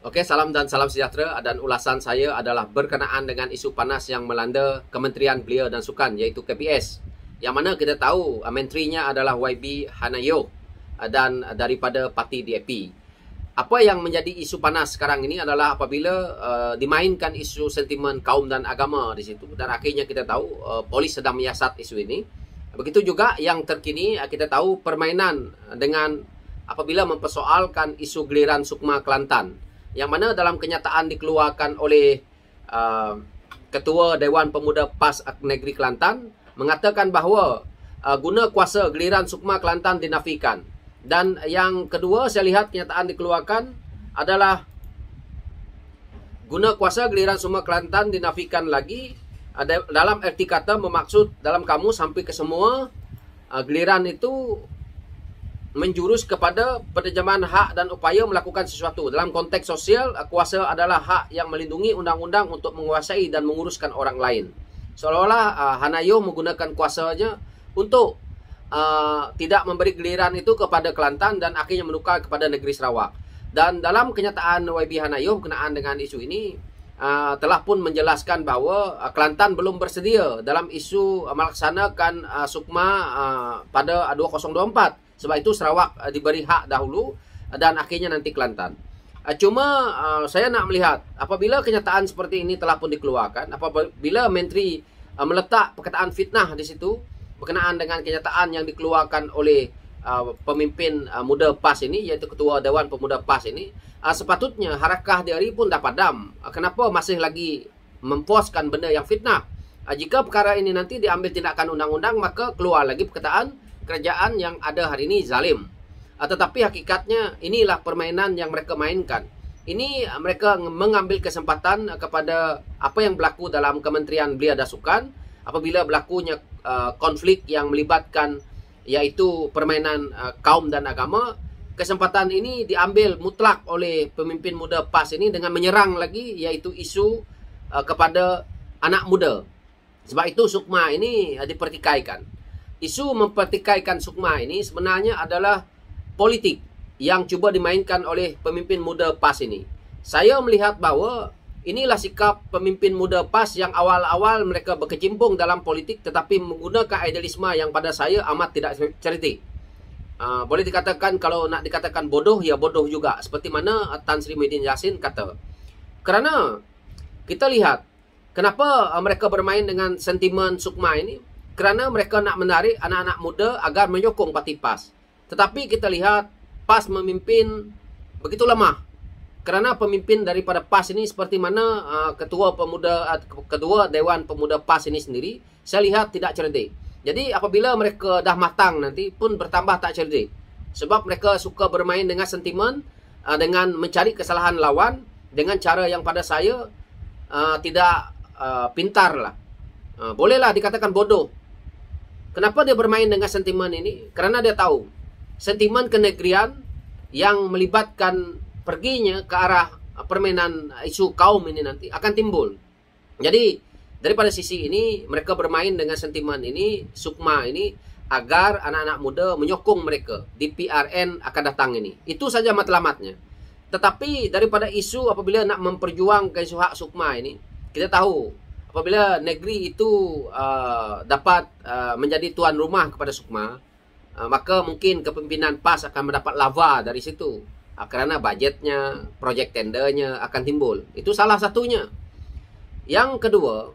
Oke, salam dan salam sejahtera, dan ulasan saya adalah berkenaan dengan isu panas yang melanda Kementerian Belia dan Sukan, iaitu KBS. Yang mana kita tahu menterinya adalah YB Hanayo dan daripada parti DAP. Apa yang menjadi isu panas sekarang ini adalah apabila dimainkan isu sentimen kaum dan agama di situ, dan akhirnya kita tahu polis sedang menyiasat isu ini. Begitu juga yang terkini kita tahu permainan dengan apabila mempersoalkan isu geliran Sukma Kelantan, yang mana dalam kenyataan dikeluarkan oleh Ketua Dewan Pemuda PAS Negeri Kelantan mengatakan bahawa guna kuasa geliran Sukma Kelantan dinafikan. Dan yang kedua, saya lihat kenyataan dikeluarkan adalah guna kuasa geliran Sukma Kelantan dinafikan lagi, dalam erti kata bermaksud dalam kamus sampai ke semua geliran itu menjurus kepada penerjemahan hak dan upaya melakukan sesuatu. Dalam konteks sosial, kuasa adalah hak yang melindungi undang-undang untuk menguasai dan menguruskan orang lain. Seolah-olah Hanayo menggunakan kuasanya untuk tidak memberi giliran itu kepada Kelantan dan akhirnya menukar kepada negeri Sarawak. Dan dalam kenyataan YB Hanayo berkenaan dengan isu ini, telah pun menjelaskan bahawa Kelantan belum bersedia dalam isu melaksanakan Sukma pada 2024. Sebab itu Sarawak diberi hak dahulu dan akhirnya nanti Kelantan. Cuma saya nak melihat apabila kenyataan seperti ini telah pun dikeluarkan, apabila menteri meletak perkataan fitnah di situ berkenaan dengan kenyataan yang dikeluarkan oleh pemimpin muda PAS ini, iaitu Ketua Dewan Pemuda PAS ini, sepatutnya harakah DRI pun dah padam. Kenapa masih lagi memposkan benda yang fitnah? Jika perkara ini nanti diambil tindakan undang-undang, maka keluar lagi perkataan kerajaan yang ada hari ini zalim. Tetapi hakikatnya inilah permainan yang mereka mainkan. Ini mereka mengambil kesempatan kepada apa yang berlaku dalam Kementerian Belia dan Sukan apabila berlakunya konflik yang melibatkan iaitu permainan kaum dan agama. Kesempatan ini diambil mutlak oleh pemimpin muda PAS ini dengan menyerang lagi iaitu isu kepada anak muda. Sebab itu Sukma ini dipertikaikan. Isu mempertikaikan Sukma ini sebenarnya adalah politik yang cuba dimainkan oleh pemimpin muda PAS ini. Saya melihat bahawa inilah sikap pemimpin muda PAS yang awal-awal mereka berkecimpung dalam politik tetapi menggunakan idealisme yang pada saya amat tidak cerdik. Boleh dikatakan, kalau nak dikatakan bodoh, ya bodoh juga. Seperti mana Tan Sri Muhyiddin Yassin kata. Kerana kita lihat kenapa mereka bermain dengan sentimen Sukma ini. Kerana mereka nak menarik anak-anak muda agar menyokong parti PAS. Tetapi kita lihat PAS memimpin begitu lemah. Kerana pemimpin daripada PAS ini seperti mana Ketua Dewan Pemuda PAS ini sendiri, saya lihat tidak cerdik. Jadi apabila mereka dah matang nanti pun bertambah tak cerdik. Sebab mereka suka bermain dengan sentimen, dengan mencari kesalahan lawan dengan cara yang pada saya tidak pintar lah. Bolehlah dikatakan bodoh. Kenapa dia bermain dengan sentimen ini? Kerana dia tahu sentimen kenegrian yang melibatkan perginya ke arah permainan isu kaum ini nanti akan timbul. Jadi daripada sisi ini mereka bermain dengan sentimen ini, Sukma ini, agar anak-anak muda menyokong mereka di PRN akan datang ini. Itu saja matlamatnya. Tetapi daripada isu apabila nak memperjuangkan isu hak Sukma ini, kita tahu apabila negeri itu dapat menjadi tuan rumah kepada Sukma, maka mungkin kepimpinan PAS akan mendapat lava dari situ. Kerana bajetnya, projek tendernya akan timbul. Itu salah satunya. Yang kedua,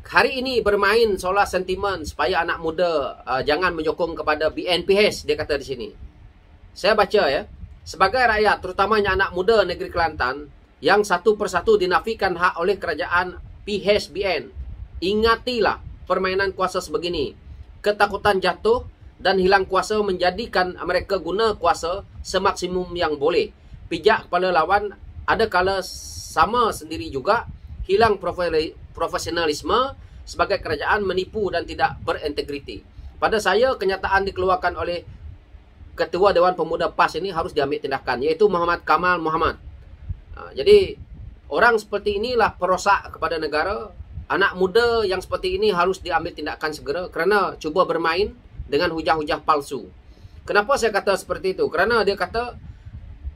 hari ini bermain soal sentimen supaya anak muda jangan menyokong kepada BNPH, dia kata di sini. Saya baca ya, sebagai rakyat, terutamanya anak muda negeri Kelantan, yang satu persatu dinafikan hak oleh kerajaan PHBN. Ingatilah permainan kuasa sebegini. Ketakutan jatuh dan hilang kuasa menjadikan mereka guna kuasa semaksimum yang boleh. Pijak kepala lawan ada kala sama sendiri juga. Hilang profesionalisme sebagai kerajaan, menipu dan tidak berintegriti. Pada saya, kenyataan dikeluarkan oleh Ketua Dewan Pemuda PAS ini harus diambil tindakan, iaitu Muhammad Kamal Muhammad. Jadi orang seperti inilah perosak kepada negara. Anak muda yang seperti ini harus diambil tindakan segera kerana cuba bermain dengan hujah-hujah palsu. Kenapa saya kata seperti itu? Kerana dia kata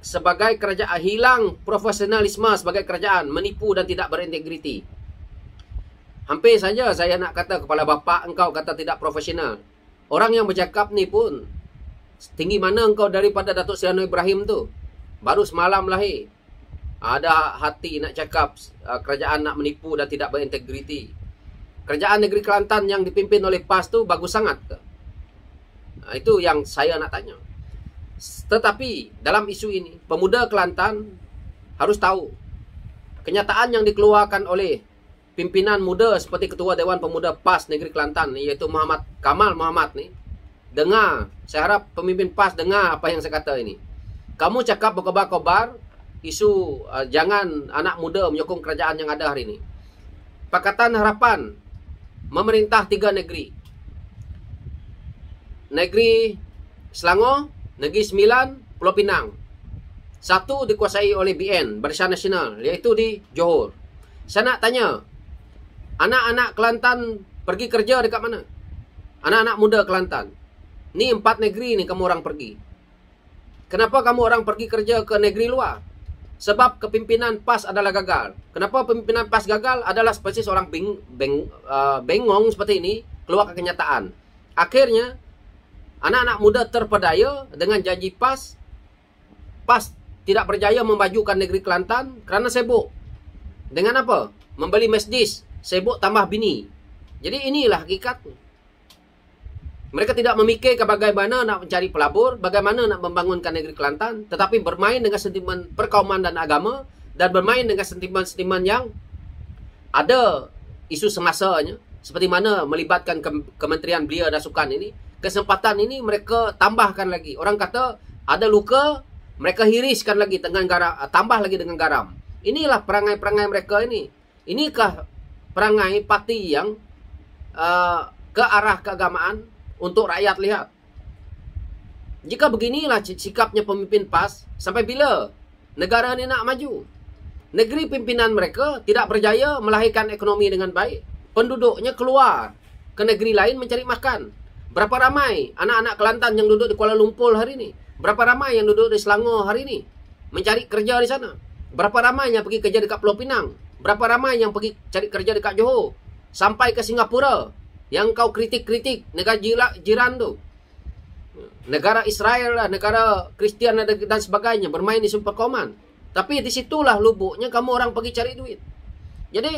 sebagai kerajaan, hilang profesionalisme sebagai kerajaan, menipu dan tidak berintegriti. Hampir saja saya nak kata kepala bapa engkau kata tidak profesional. Orang yang bercakap ni pun, tinggi mana engkau daripada Datuk Seri Anwar Ibrahim tu? Baru semalam lahir. Ada hati nak cakap kerajaan nak menipu dan tidak berintegriti. Kerajaan negeri Kelantan yang dipimpin oleh PAS tu bagus sangat ke? Itu yang saya nak tanya. Tetapi dalam isu ini, pemuda Kelantan harus tahu kenyataan yang dikeluarkan oleh pimpinan muda seperti Ketua Dewan Pemuda PAS Negeri Kelantan, iaitu Muhammad Kamal Muhammad ni. Dengar, saya harap pemimpin PAS dengar apa yang saya kata ini. Kamu cakap berkobar-kobar isu jangan anak muda menyokong kerajaan yang ada hari ini. Pakatan Harapan memerintah 3 negeri. Negeri Selangor, Negeri Sembilan, Pulau Pinang. Satu dikuasai oleh BN, Barisan Nasional, iaitu di Johor. Saya nak tanya, anak-anak Kelantan pergi kerja dekat mana? Anak-anak muda Kelantan. Ni 4 negeri ni kamu orang pergi. Kenapa kamu orang pergi kerja ke negeri luar? Sebab kepimpinan PAS adalah gagal. Kenapa pimpinan PAS gagal? Adalah seperti seorang bengong seperti ini, keluar ke kenyataan. Akhirnya, anak-anak muda terpedaya dengan janji PAS. PAS tidak berjaya memajukan negeri Kelantan kerana sibuk. Dengan apa? Membeli Mercedes, sibuk tambah bini. Jadi inilah hakikat. Mereka tidak memikirkan bagaimana nak mencari pelabur, bagaimana nak membangunkan negeri Kelantan, tetapi bermain dengan sentimen perkauman dan agama, dan bermain dengan sentimen-sentimen yang ada isu semasanya, seperti mana melibatkan Kementerian Belia dan Sukan ini. Kesempatan ini mereka tambahkan lagi. Orang kata ada luka, mereka hiriskan lagi dengan garam, tambah lagi dengan garam. Inilah perangai-perangai mereka ini. Inikah perangai parti yang ke arah keagamaan untuk rakyat lihat? Jika beginilah sikapnya pemimpin PAS, sampai bila negara ini nak maju? Negeri pimpinan mereka tidak berjaya melahirkan ekonomi dengan baik. Penduduknya keluar ke negeri lain mencari makan. Berapa ramai anak-anak Kelantan yang duduk di Kuala Lumpur hari ini? Berapa ramai yang duduk di Selangor hari ini mencari kerja di sana? Berapa ramai yang pergi kerja dekat Pulau Pinang? Berapa ramai yang pergi cari kerja dekat Johor? Sampai ke Singapura, yang kau kritik-kritik negara jiran tu. Negara Israel lah, negara Kristian dan sebagainya, bermain di sumber perkauman. Tapi disitulah lubuknya kamu orang pergi cari duit. Jadi,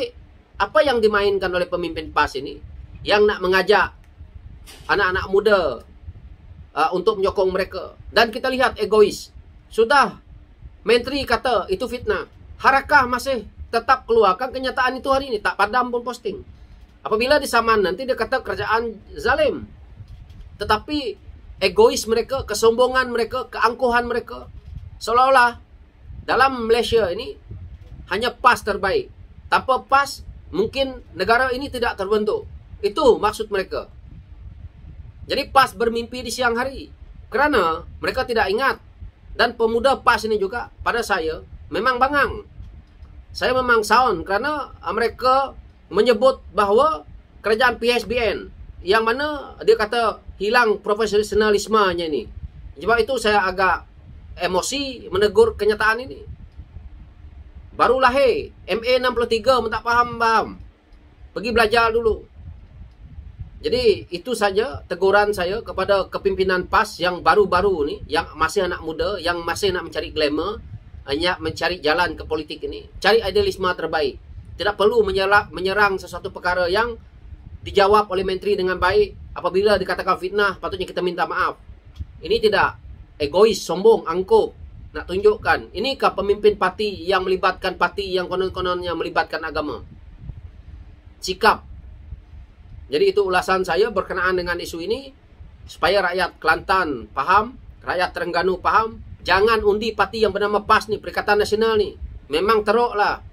apa yang dimainkan oleh pemimpin PAS ini, yang nak mengajak anak-anak muda untuk menyokong mereka. Dan kita lihat egois. Sudah, menteri kata itu fitnah. Harakah masih tetap keluarkan kenyataan itu hari ini. Tak padam pun posting. Apabila disaman nanti dia kata kerajaan zalim. Tetapi egois mereka, kesombongan mereka, keangkuhan mereka, seolah-olah dalam Malaysia ini hanya PAS terbaik. Tanpa PAS mungkin negara ini tidak terbentuk. Itu maksud mereka. Jadi PAS bermimpi di siang hari. Kerana mereka tidak ingat. Dan pemuda PAS ini juga pada saya memang bangang. Saya memang sound kerana mereka menyebut bahawa kerajaan PHBN, yang mana dia kata hilang profesionalismenya ini. Sebab itu saya agak emosi menegur kenyataan ini. Baru lahir, MA 63 tak faham. Pergi belajar dulu. Jadi itu saja teguran saya kepada kepimpinan PAS yang baru-baru ni, yang masih anak muda, yang masih nak mencari glamour, hanya mencari jalan ke politik ini. Cari idealisme terbaik. Tidak perlu menyerang sesuatu perkara yang dijawab oleh menteri dengan baik. Apabila dikatakan fitnah, patutnya kita minta maaf. Ini tidak egois, sombong, angkuh. Nak tunjukkan, inikah pemimpin parti yang melibatkan parti yang konon-kononnya melibatkan agama? Sikap. Jadi itu ulasan saya berkenaan dengan isu ini. Supaya rakyat Kelantan faham, rakyat Terengganu faham. Jangan undi parti yang bernama PAS ni, Perikatan Nasional ni. Memang teruk lah.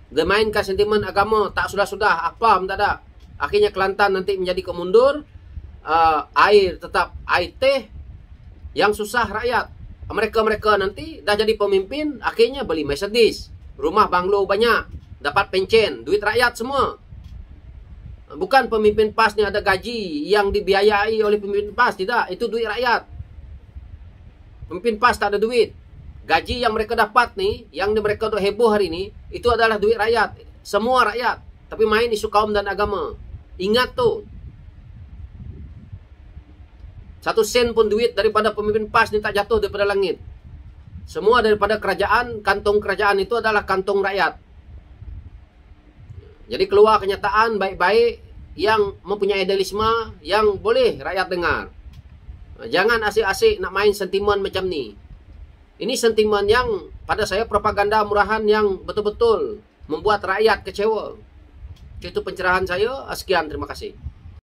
Dia mainkan sentimen agama, tak sudah-sudah, apa pun tak ada. Akhirnya Kelantan nanti menjadi kemundur, air tetap air teh, yang susah rakyat. Mereka-mereka nanti dah jadi pemimpin, akhirnya beli Mercedes, rumah banglo banyak, dapat pencen, duit rakyat semua. Bukan pemimpin PAS ni ada gaji yang dibiayai oleh pemimpin PAS, tidak, itu duit rakyat. Pemimpin PAS tak ada duit. Gaji yang mereka dapat nih, yang mereka udah heboh hari ini, itu adalah duit rakyat. Semua rakyat. Tapi main isu kaum dan agama. Ingat tuh. 1 sen pun duit daripada pemimpin PAS ini tak jatuh daripada langit. Semua daripada kerajaan, kantong kerajaan itu adalah kantong rakyat. Jadi keluar kenyataan baik-baik yang mempunyai idealisme yang boleh rakyat dengar. Jangan asik-asik nak main sentimen macam ni. Ini sentimen yang pada saya propaganda murahan yang betul-betul membuat rakyat kecewa. Itu pencerahan saya. Sekian, terima kasih.